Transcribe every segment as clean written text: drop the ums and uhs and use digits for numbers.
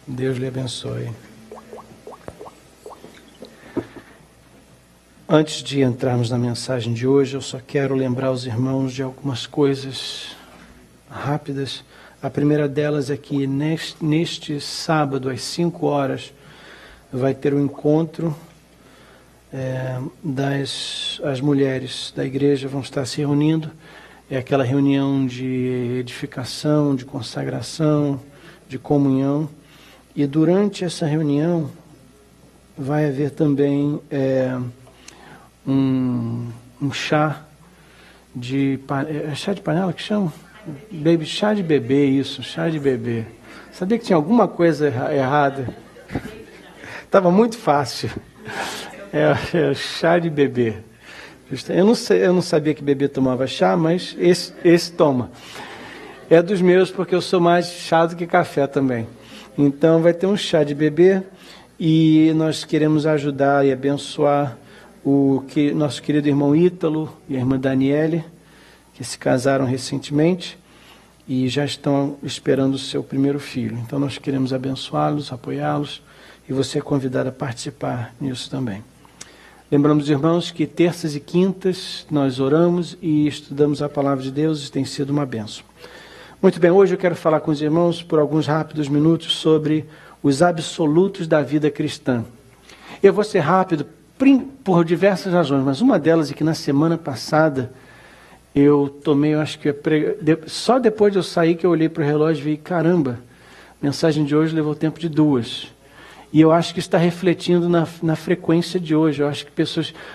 Deus lhe abençoe. Antes de entrarmos na mensagem de hoje, eu só quero lembrar os irmãos de algumas coisas rápidas. A primeira delas é que neste sábado, às 5 horas, vai ter um encontro as mulheres da igreja vão estar se reunindo. É aquela reunião de edificação, de consagração, de comunhão. E durante essa reunião vai haver também um chá de chá de panela que chama? Chá de bebê, isso, chá de bebê. Sabia que tinha alguma coisa errada? Estava muito fácil. Chá de bebê. Eu não sabia que bebê tomava chá, mas esse toma. É dos meus porque eu sou mais chá do que café também. Então vai ter um chá de bebê e nós queremos ajudar e abençoar nosso querido irmão Ítalo e a irmã Daniele, que se casaram recentemente e já estão esperando o seu primeiro filho. Então nós queremos abençoá-los, apoiá-los e você é convidado a participar nisso também. Lembramos, irmãos, que terças e quintas nós oramos e estudamos a palavra de Deus e tem sido uma bênção. Muito bem, hoje eu quero falar com os irmãos por alguns rápidos minutos sobre os absolutos da vida cristã. Eu vou ser rápido por diversas razões, mas uma delas é que na semana passada eu tomei, só depois de eu sair que eu olhei para o relógio e vi, caramba, a mensagem de hoje levou tempo de 2. E eu acho que está refletindo na frequência de hoje. Eu acho que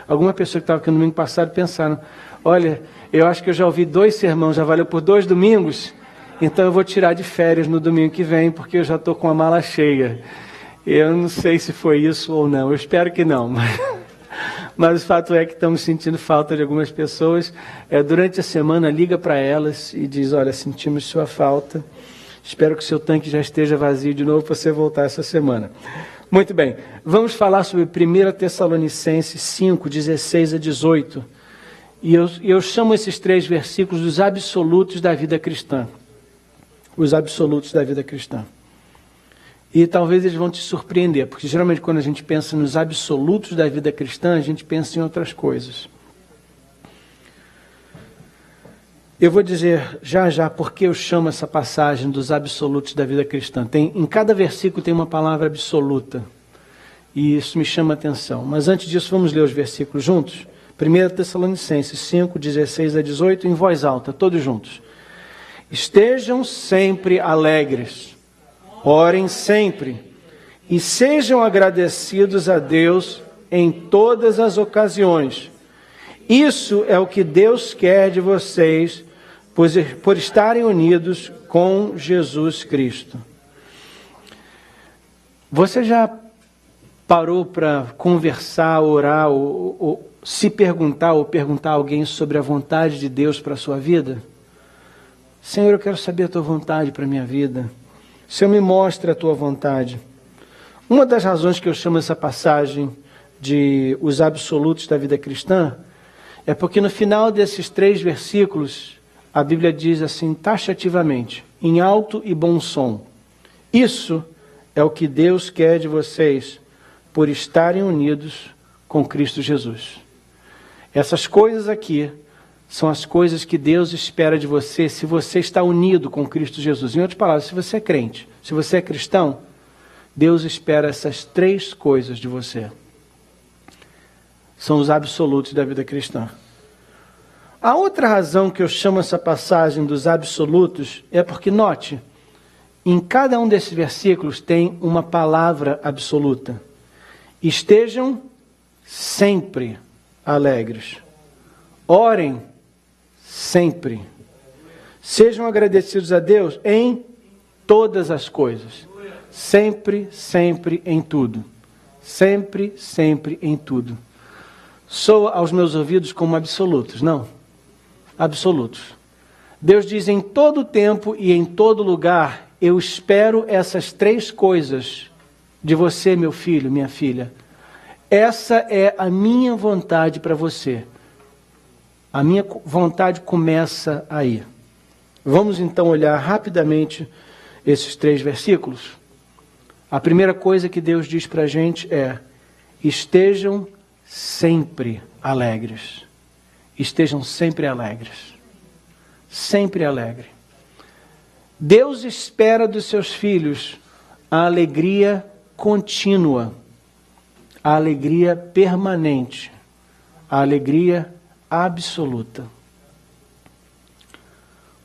alguma pessoa que estava aqui no domingo passado pensaram, olha, eu acho que eu já ouvi 2 sermões, já valeu por 2 domingos, então eu vou tirar de férias no domingo que vem, porque eu já estou com a mala cheia. Eu não sei se foi isso ou não, eu espero que não, mas o fato é que estamos sentindo falta de algumas pessoas. Durante a semana, liga para elas e diz, olha, sentimos sua falta. Espero que o seu tanque já esteja vazio de novo para você voltar essa semana. Muito bem, vamos falar sobre 1 Tessalonicenses 5, 16 a 18. E eu chamo esses 3 versículos dos absolutos da vida cristã. Os absolutos da vida cristã. E talvez eles vão te surpreender, porque geralmente quando a gente pensa nos absolutos da vida cristã, a gente pensa em outras coisas. Eu vou dizer já porque eu chamo essa passagem dos absolutos da vida cristã. Em cada versículo tem uma palavra absoluta. E isso me chama a atenção. Mas antes disso, vamos ler os versículos juntos? 1 Tessalonicenses 5, 16 a 18, em voz alta, todos juntos. Estejam sempre alegres, orem sempre, e sejam agradecidos a Deus em todas as ocasiões. Isso é o que Deus quer de vocês, por estarem unidos com Jesus Cristo. Você já parou para conversar, orar, ou se perguntar, ou perguntar a alguém sobre a vontade de Deus para a sua vida? Senhor, eu quero saber a tua vontade para a minha vida. Senhor, me mostre a tua vontade. Uma das razões que eu chamo essa passagem de os absolutos da vida cristã é porque no final desses 3 versículos, a Bíblia diz assim, taxativamente, em alto e bom som. Isso é o que Deus quer de vocês, por estarem unidos com Cristo Jesus. Essas coisas aqui são as coisas que Deus espera de você, se você está unido com Cristo Jesus. Em outras palavras, se você é crente, se você é cristão, Deus espera essas 3 coisas de você. São os absolutos da vida cristã. A outra razão que eu chamo essa passagem dos absolutos é porque, note, em cada um desses versículos tem uma palavra absoluta. Estejam sempre alegres. Orem sempre. Sejam agradecidos a Deus em todas as coisas. Sempre, sempre em tudo. Sempre, sempre em tudo. Soa aos meus ouvidos como absolutos, não? Absolutos. Deus diz em todo tempo e em todo lugar, eu espero essas 3 coisas de você, meu filho, minha filha. Essa é a minha vontade para você. A minha vontade começa aí. Vamos então olhar rapidamente esses 3 versículos. A primeira coisa que Deus diz para a gente é: estejam sempre alegres. Estejam sempre alegres. Sempre alegre. Deus espera dos seus filhos a alegria contínua, a alegria permanente, a alegria absoluta.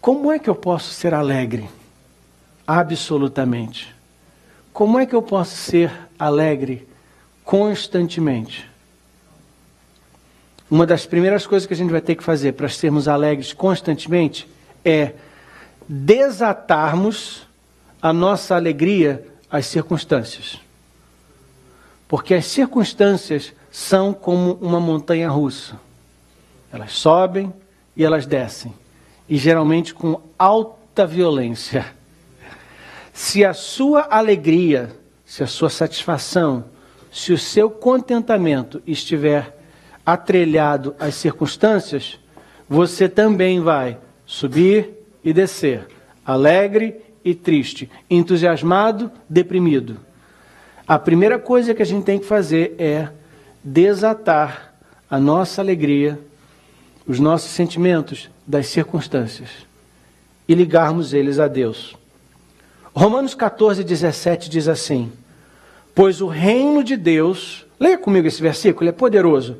Como é que eu posso ser alegre? Absolutamente. Como é que eu posso ser alegre constantemente? Uma das primeiras coisas que a gente vai ter que fazer para sermos alegres constantemente é desatarmos a nossa alegria às circunstâncias. Porque as circunstâncias são como uma montanha russa. Elas sobem e elas descem. E geralmente com alta violência. Se a sua alegria, se a sua satisfação, se o seu contentamento estiver atrelhado às circunstâncias, você também vai subir e descer, alegre e triste, entusiasmado, deprimido. A primeira coisa que a gente tem que fazer é desatar a nossa alegria, os nossos sentimentos das circunstâncias e ligarmos eles a Deus. Romanos 14:17 diz assim: pois o reino de Deus, leia comigo esse versículo, ele é poderoso.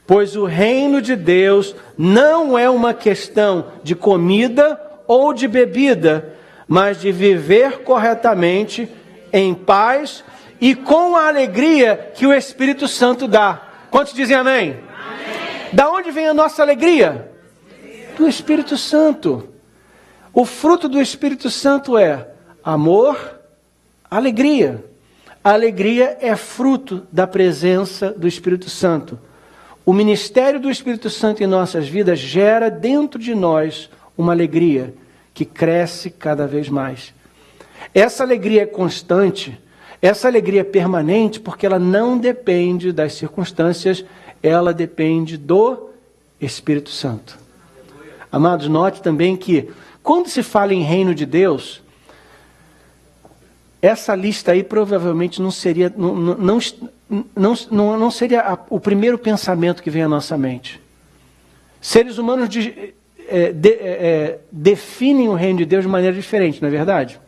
Pois o reino de Deus não é uma questão de comida ou de bebida, mas de viver corretamente, em paz e com a alegria que o Espírito Santo dá. Quantos dizem amém? Amém. Da onde vem a nossa alegria? Do Espírito Santo. O fruto do Espírito Santo é amor, alegria. A alegria é fruto da presença do Espírito Santo. O ministério do Espírito Santo em nossas vidas gera dentro de nós uma alegria que cresce cada vez mais. Essa alegria é constante, essa alegria é permanente, porque ela não depende das circunstâncias, ela depende do Espírito Santo. Amados, note também que quando se fala em reino de Deus, essa lista aí provavelmente não seria, não seria o primeiro pensamento que vem à nossa mente. Seres humanos definem o reino de Deus de maneira diferente, não é verdade?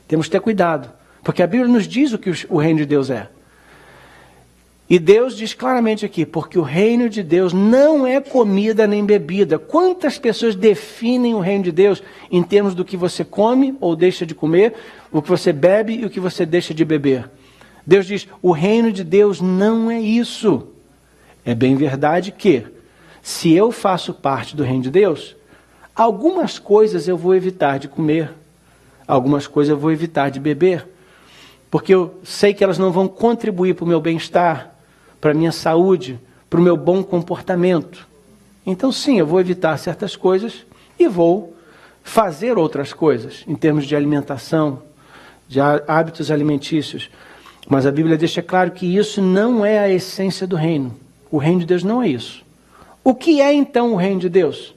Temos que ter cuidado, porque a Bíblia nos diz o que o reino de Deus é. E Deus diz claramente aqui, porque o reino de Deus não é comida nem bebida. Quantas pessoas definem o reino de Deus em termos do que você come ou deixa de comer, o que você bebe e o que você deixa de beber? Deus diz, o reino de Deus não é isso. É bem verdade que, se eu faço parte do reino de Deus, algumas coisas eu vou evitar de comer, algumas coisas eu vou evitar de beber, porque eu sei que elas não vão contribuir para o meu bem-estar, para a minha saúde, para o meu bom comportamento. Então sim, eu vou evitar certas coisas e vou fazer outras coisas, em termos de alimentação, de hábitos alimentícios. Mas a Bíblia deixa claro que isso não é a essência do reino. O reino de Deus não é isso. O que é então o reino de Deus?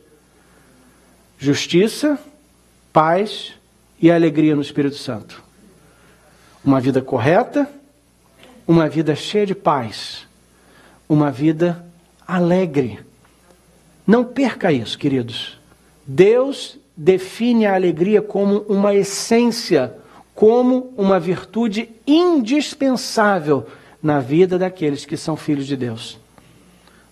Justiça, paz e alegria no Espírito Santo. Uma vida correta, uma vida cheia de paz, uma vida alegre. Não perca isso, queridos. Deus define a alegria como uma essência, como uma virtude indispensável na vida daqueles que são filhos de Deus.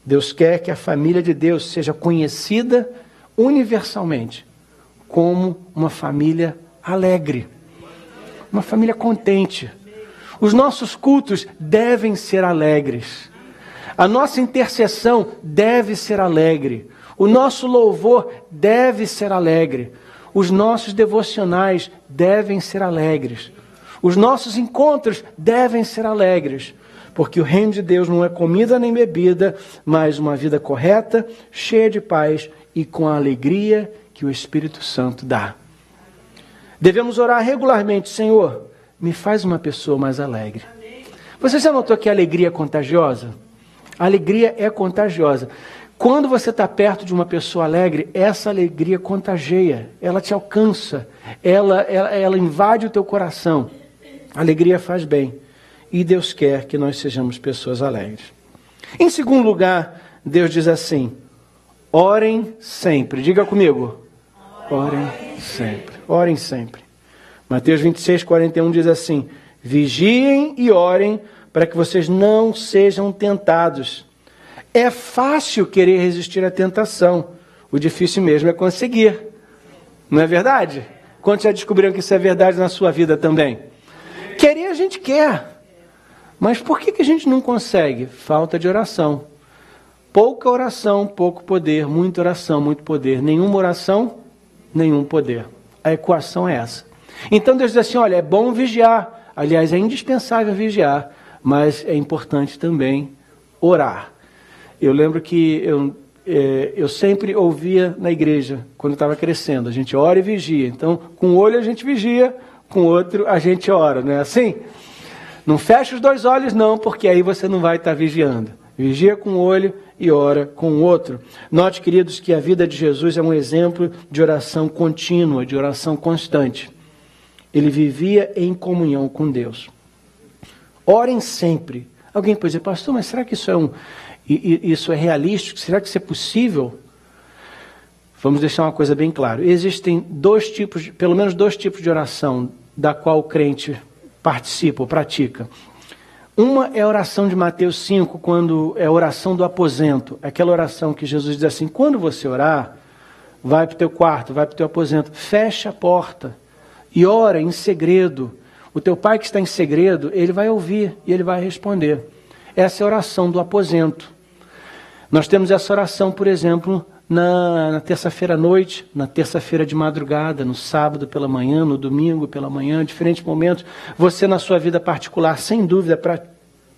Deus quer que a família de Deus seja conhecida universalmente como uma família alegre, uma família contente. Os nossos cultos devem ser alegres. A nossa intercessão deve ser alegre. O nosso louvor deve ser alegre. Os nossos devocionais devem ser alegres. Os nossos encontros devem ser alegres. Porque o reino de Deus não é comida nem bebida, mas uma vida correta, cheia de paz e com a alegria que o Espírito Santo dá. Devemos orar regularmente, Senhor, me faz uma pessoa mais alegre. Você já notou que a alegria é contagiosa? A alegria é contagiosa. Quando você está perto de uma pessoa alegre, essa alegria contagia, ela te alcança, ela invade o teu coração. Alegria faz bem. E Deus quer que nós sejamos pessoas alegres. Em segundo lugar, Deus diz assim: orem sempre. Diga comigo. Orem sempre. Orem sempre. Mateus 26, 41 diz assim: vigiem e orem para que vocês não sejam tentados. É fácil querer resistir à tentação. O difícil mesmo é conseguir. Não é verdade? Quantos já descobriram que isso é verdade na sua vida também? Querer a gente quer. Mas por que a gente não consegue? Falta de oração. Pouca oração, pouco poder. Muita oração, muito poder. Nenhuma oração, nenhum poder. A equação é essa. Então Deus diz assim, olha, é bom vigiar. Aliás, é indispensável vigiar. Mas é importante também orar. Eu lembro que eu sempre ouvia na igreja, quando estava crescendo, a gente ora e vigia. Então, com um olho a gente vigia, com o outro a gente ora, não é assim? Não fecha os dois olhos não, porque aí você não vai estar vigiando. Vigia com um olho e ora com o outro. Note, queridos, que a vida de Jesus é um exemplo de oração contínua, de oração constante. Ele vivia em comunhão com Deus. Orem sempre. Alguém pode dizer, pastor, mas será que isso é realístico? Será que isso é possível? Vamos deixar uma coisa bem clara. Existem pelo menos dois tipos de oração da qual o crente participa ou pratica. Uma é a oração de Mateus 5, quando é a oração do aposento. Aquela oração que Jesus diz assim, quando você orar, vai para o teu quarto, vai para o teu aposento, fecha a porta e ora em segredo. O teu pai que está em segredo, ele vai ouvir e ele vai responder. Essa é a oração do aposento. Nós temos essa oração, por exemplo, na terça-feira à noite, na terça-feira de madrugada, no sábado pela manhã, no domingo pela manhã, diferentes momentos. Você, na sua vida particular, sem dúvida,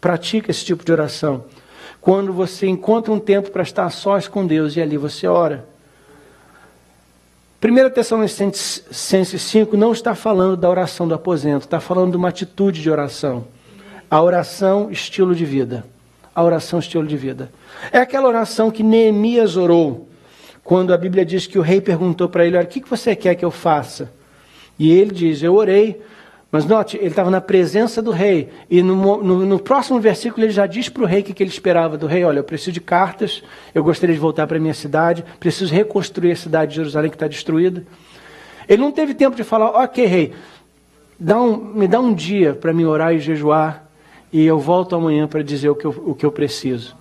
pratica esse tipo de oração. Quando você encontra um tempo para estar a sós com Deus e ali você ora. 1 Tessalonicenses 5 não está falando da oração do aposento, está falando de uma atitude de oração. A oração, estilo de vida. A oração, estilo de vida. É aquela oração que Neemias orou, quando a Bíblia diz que o rei perguntou para ele, olha, o que você quer que eu faça? E ele diz, eu orei, mas note, ele estava na presença do rei, e no próximo versículo ele já diz para o rei o que ele esperava do rei, olha, eu preciso de cartas, eu gostaria de voltar para a minha cidade, preciso reconstruir a cidade de Jerusalém que está destruída. Ele não teve tempo de falar, ok, rei, me dá um dia para me orar e jejuar, e eu volto amanhã para dizer o que eu preciso.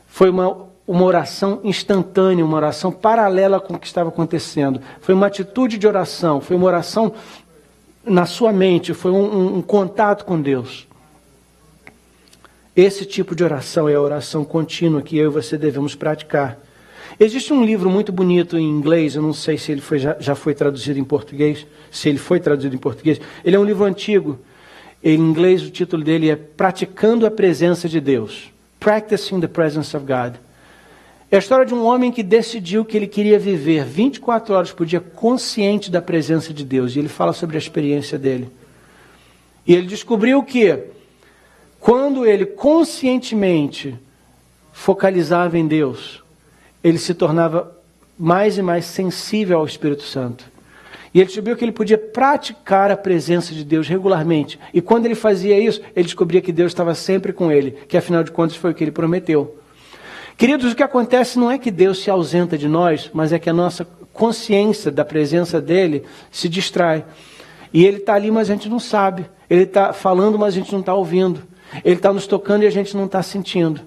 Foi uma oração instantânea, uma oração paralela com o que estava acontecendo. Foi uma atitude de oração, foi uma oração na sua mente, foi um contato com Deus. Esse tipo de oração é a oração contínua que eu e você devemos praticar. Existe um livro muito bonito em inglês, eu não sei se ele já foi traduzido em português, se ele foi traduzido em português. Ele é um livro antigo. Em inglês, o título dele é Praticando a Presença de Deus. Practicing the Presence of God. É a história de um homem que decidiu que ele queria viver 24 horas por dia consciente da presença de Deus. E ele fala sobre a experiência dele. E ele descobriu que, quando ele conscientemente focalizava em Deus, ele se tornava mais e mais sensível ao Espírito Santo. E ele descobriu que ele podia praticar a presença de Deus regularmente. E quando ele fazia isso, ele descobria que Deus estava sempre com ele, que afinal de contas foi o que ele prometeu. Queridos, o que acontece não é que Deus se ausenta de nós, mas é que a nossa consciência da presença dele se distrai. E ele está ali, mas a gente não sabe. Ele está falando, mas a gente não está ouvindo. Ele está nos tocando e a gente não está sentindo.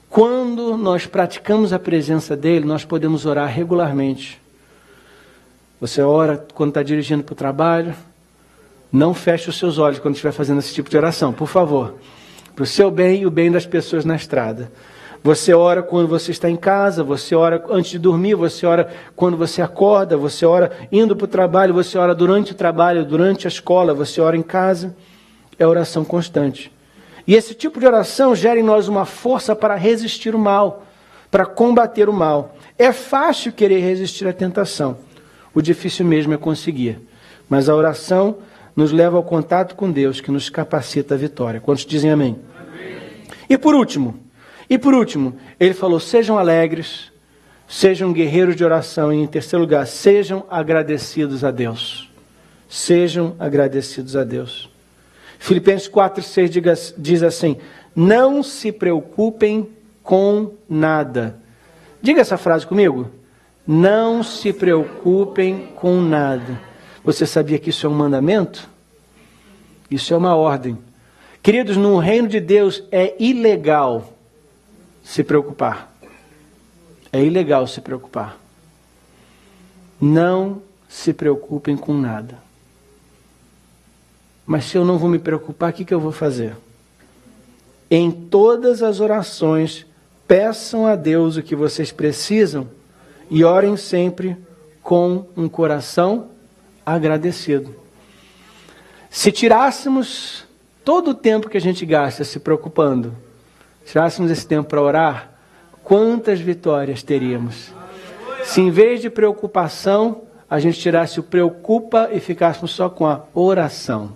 Quando nós praticamos a presença dele, nós podemos orar regularmente. Você ora quando está dirigindo para o trabalho. Não feche os seus olhos quando estiver fazendo esse tipo de oração, por favor. Para o seu bem e o bem das pessoas na estrada. Você ora quando você está em casa, você ora antes de dormir, você ora quando você acorda, você ora indo para o trabalho, você ora durante o trabalho, durante a escola, você ora em casa. É oração constante. E esse tipo de oração gera em nós uma força para resistir o mal, para combater o mal. É fácil querer resistir à tentação. O difícil mesmo é conseguir. Mas a oração nos leva ao contato com Deus, que nos capacita a vitória. Quantos dizem amém? Amém. E por último, ele falou, sejam alegres, sejam guerreiros de oração. E em terceiro lugar, sejam agradecidos a Deus. Sejam agradecidos a Deus. Filipenses 4:6 diz assim: não se preocupem com nada. Diga essa frase comigo. Não se preocupem com nada. Você sabia que isso é um mandamento? Isso é uma ordem. Queridos, no reino de Deus é ilegal se preocupar. É ilegal se preocupar. Não se preocupem com nada. Mas se eu não vou me preocupar, o que eu vou fazer? Em todas as orações, peçam a Deus o que vocês precisam e orem sempre com um coração agradecido. Se tirássemos todo o tempo que a gente gasta se preocupando, tirássemos esse tempo para orar, quantas vitórias teríamos? Se em vez de preocupação, a gente tirasse o preocupa e ficássemos só com a oração.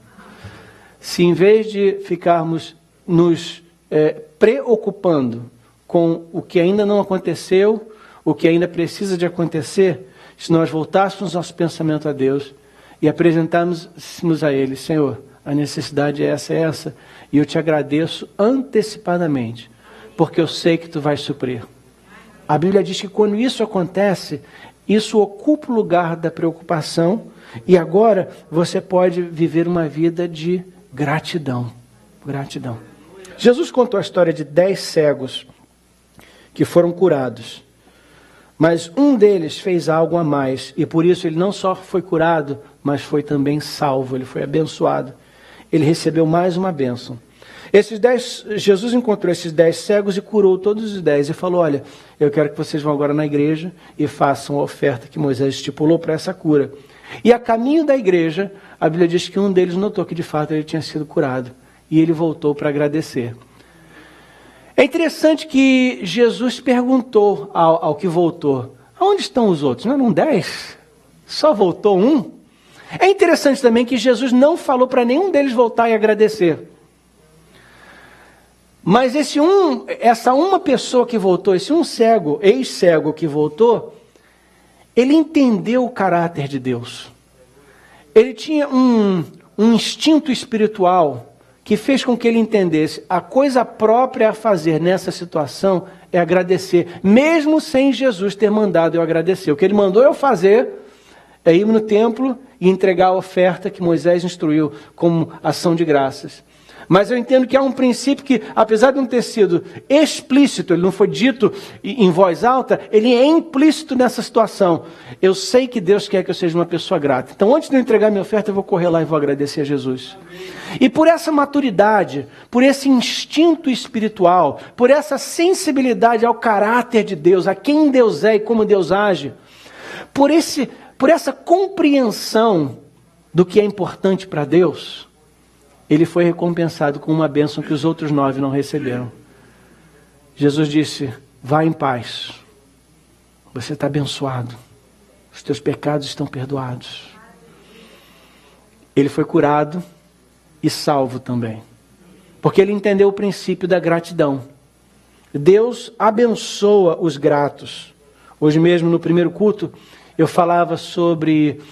Se em vez de ficarmos nos preocupando com o que ainda não aconteceu, o que ainda precisa de acontecer, se nós voltássemos nosso pensamento a Deus e apresentássemos a Ele: Senhor, a necessidade é essa, e eu te agradeço antecipadamente, porque eu sei que Tu vais suprir. A Bíblia diz que quando isso acontece, isso ocupa o lugar da preocupação, e agora você pode viver uma vida de gratidão. Gratidão. Jesus contou a história de 10 cegos que foram curados. Mas um deles fez algo a mais, e por isso ele não só foi curado, mas foi também salvo, ele foi abençoado. Ele recebeu mais uma bênção. Jesus encontrou esses 10 cegos e curou todos os 10 e falou: olha, eu quero que vocês vão agora na igreja e façam a oferta que Moisés estipulou para essa cura. E a caminho da igreja, a Bíblia diz que um deles notou que de fato ele tinha sido curado, e ele voltou para agradecer. É interessante que Jesus perguntou ao que voltou: aonde estão os outros? Não eram 10? Só voltou um? É interessante também que Jesus não falou para nenhum deles voltar e agradecer. Mas essa uma pessoa que voltou, esse um cego, ex-cego que voltou, ele entendeu o caráter de Deus. Ele tinha um instinto espiritual que fez com que ele entendesse: a coisa própria a fazer nessa situação é agradecer, mesmo sem Jesus ter mandado eu agradecer. O que ele mandou eu fazer é ir no templo e entregar a oferta que Moisés instruiu como ação de graças. Mas eu entendo que há um princípio que, apesar de não ter sido explícito, ele não foi dito em voz alta, ele é implícito nessa situação. Eu sei que Deus quer que eu seja uma pessoa grata. Então, antes de eu entregar minha oferta, eu vou correr lá e vou agradecer a Jesus. E por essa maturidade, por esse instinto espiritual, por essa sensibilidade ao caráter de Deus, a quem Deus é e como Deus age, por essa compreensão do que é importante para Deus, ele foi recompensado com uma bênção que os outros 9 não receberam. Jesus disse: vá em paz, você está abençoado, os teus pecados estão perdoados. Ele foi curado e salvo também, porque ele entendeu o princípio da gratidão. Deus abençoa os gratos. Hoje mesmo, no primeiro culto, eu falava sobre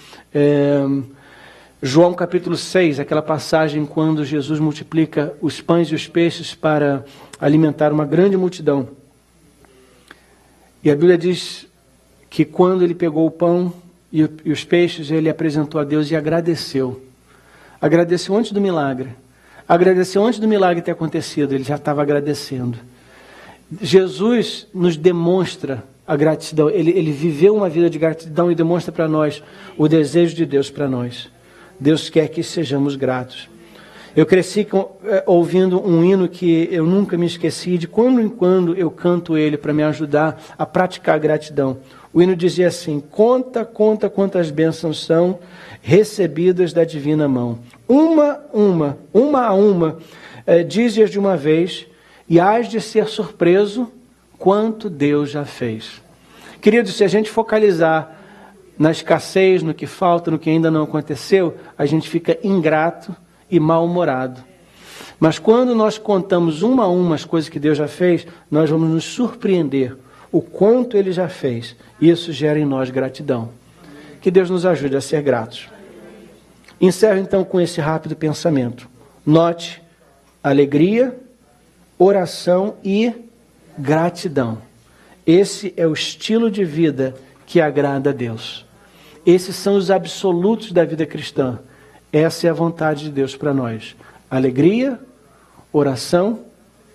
João capítulo 6, aquela passagem quando Jesus multiplica os pães e os peixes para alimentar uma grande multidão. E a Bíblia diz que quando ele pegou o pão e os peixes, ele apresentou a Deus e agradeceu. Agradeceu antes do milagre. Agradeceu antes do milagre ter acontecido, ele já estava agradecendo. Jesus nos demonstra a gratidão. Ele viveu uma vida de gratidão e demonstra para nós o desejo de Deus para nós. Deus quer que sejamos gratos. Eu cresci ouvindo um hino que eu nunca me esqueci, de quando em quando eu canto ele para me ajudar a praticar a gratidão. O hino dizia assim: conta quantas bênçãos são recebidas da divina mão. Uma a uma, dize-as de uma vez, e hás de ser surpreso quanto Deus já fez. Queridos, se a gente focalizar na escassez, no que falta, no que ainda não aconteceu, a gente fica ingrato e mal-humorado. Mas quando nós contamos uma a uma as coisas que Deus já fez, nós vamos nos surpreender o quanto Ele já fez. Isso gera em nós gratidão. Que Deus nos ajude a ser gratos. Encerro então com esse rápido pensamento. Note: alegria, oração e gratidão. Esse é o estilo de vida que agrada a Deus. Esses são os absolutos da vida cristã. Essa é a vontade de Deus para nós. Alegria, oração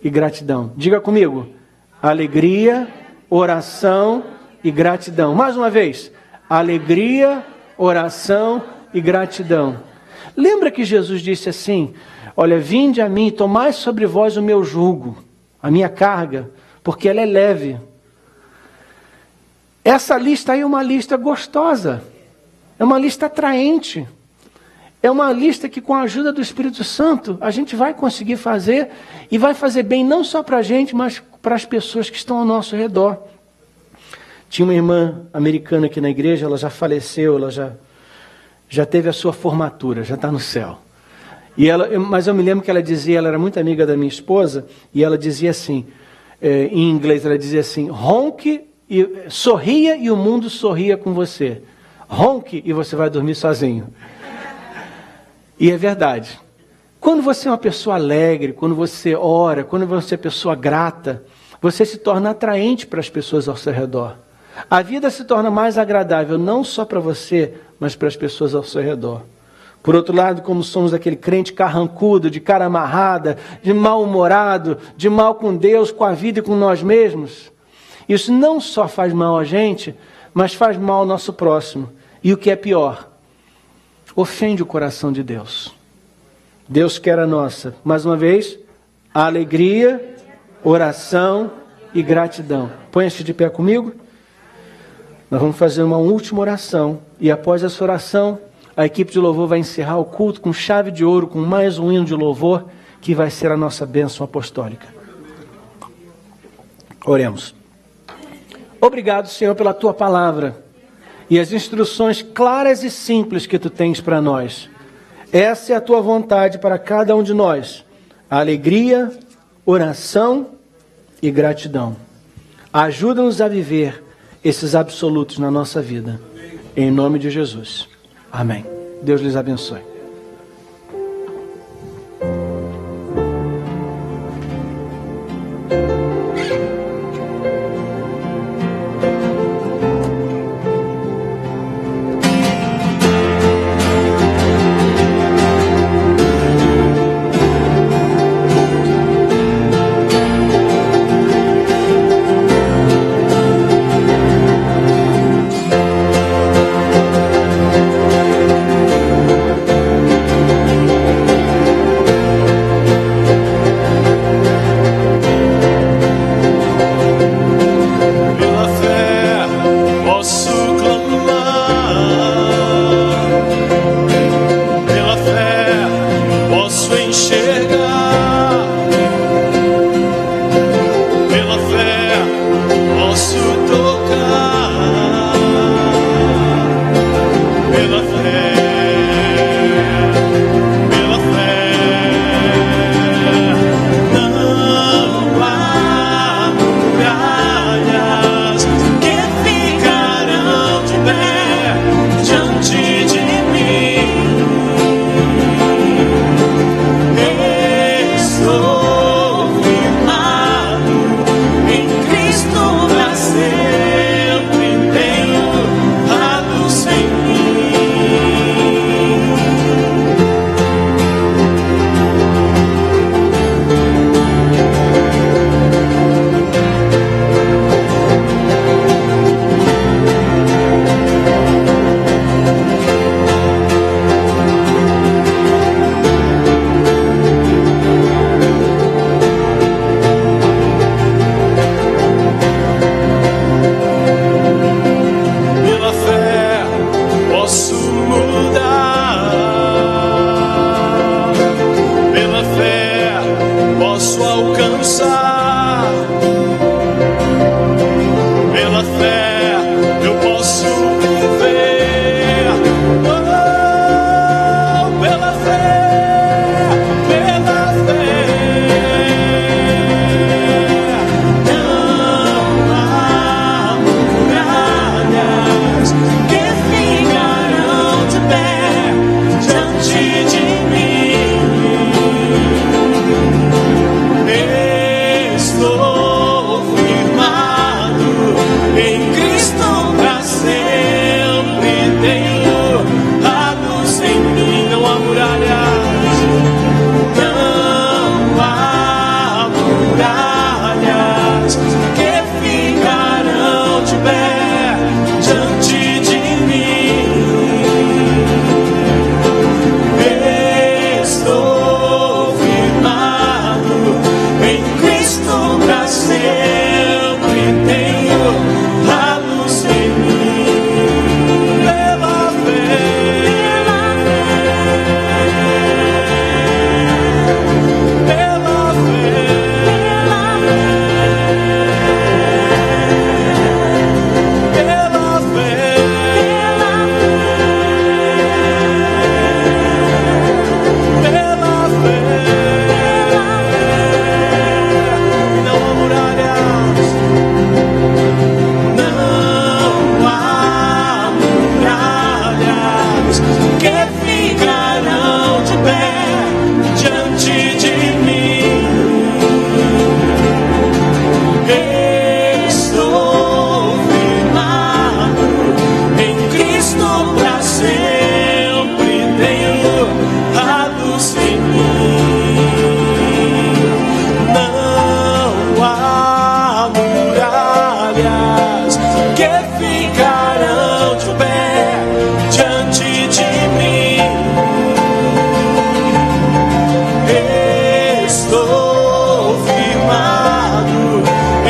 e gratidão. Diga comigo: alegria, oração e gratidão. Mais uma vez: alegria, oração e gratidão. Lembra que Jesus disse assim: olha, vinde a mim e tomai sobre vós o meu jugo, a minha carga, porque ela é leve. Essa lista aí é uma lista gostosa, é uma lista atraente, é uma lista que, com a ajuda do Espírito Santo, a gente vai conseguir fazer, e vai fazer bem não só para a gente, mas para as pessoas que estão ao nosso redor. Tinha uma irmã americana aqui na igreja, ela já faleceu, ela já teve a sua formatura, já está no céu. Mas eu me lembro que ela dizia, ela era muito amiga da minha esposa, e ela dizia assim, em inglês, ela dizia assim: ronque, sorria e o mundo sorria com você. Ronque e você vai dormir sozinho. E é verdade. Quando você é uma pessoa alegre, quando você ora, quando você é pessoa grata, você se torna atraente para as pessoas ao seu redor. A vida se torna mais agradável, não só para você, mas para as pessoas ao seu redor. Por outro lado, como somos aquele crente carrancudo, de cara amarrada, de mal-humorado, de mal com Deus, com a vida e com nós mesmos, isso não só faz mal a gente, mas faz mal ao nosso próximo. E o que é pior, ofende o coração de Deus. Deus quer a nossa, mais uma vez, alegria, oração e gratidão. Põe-se de pé comigo. Nós vamos fazer uma última oração. E após essa oração, a equipe de louvor vai encerrar o culto com chave de ouro, com mais um hino de louvor, que vai ser a nossa bênção apostólica. Oremos. Obrigado, Senhor, pela Tua palavra e as instruções claras e simples que Tu tens para nós. Essa é a Tua vontade para cada um de nós. A alegria, oração e gratidão. Ajuda-nos a viver esses absolutos na nossa vida. Em nome de Jesus. Amém. Deus lhes abençoe.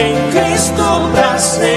em Cristo pra sempre.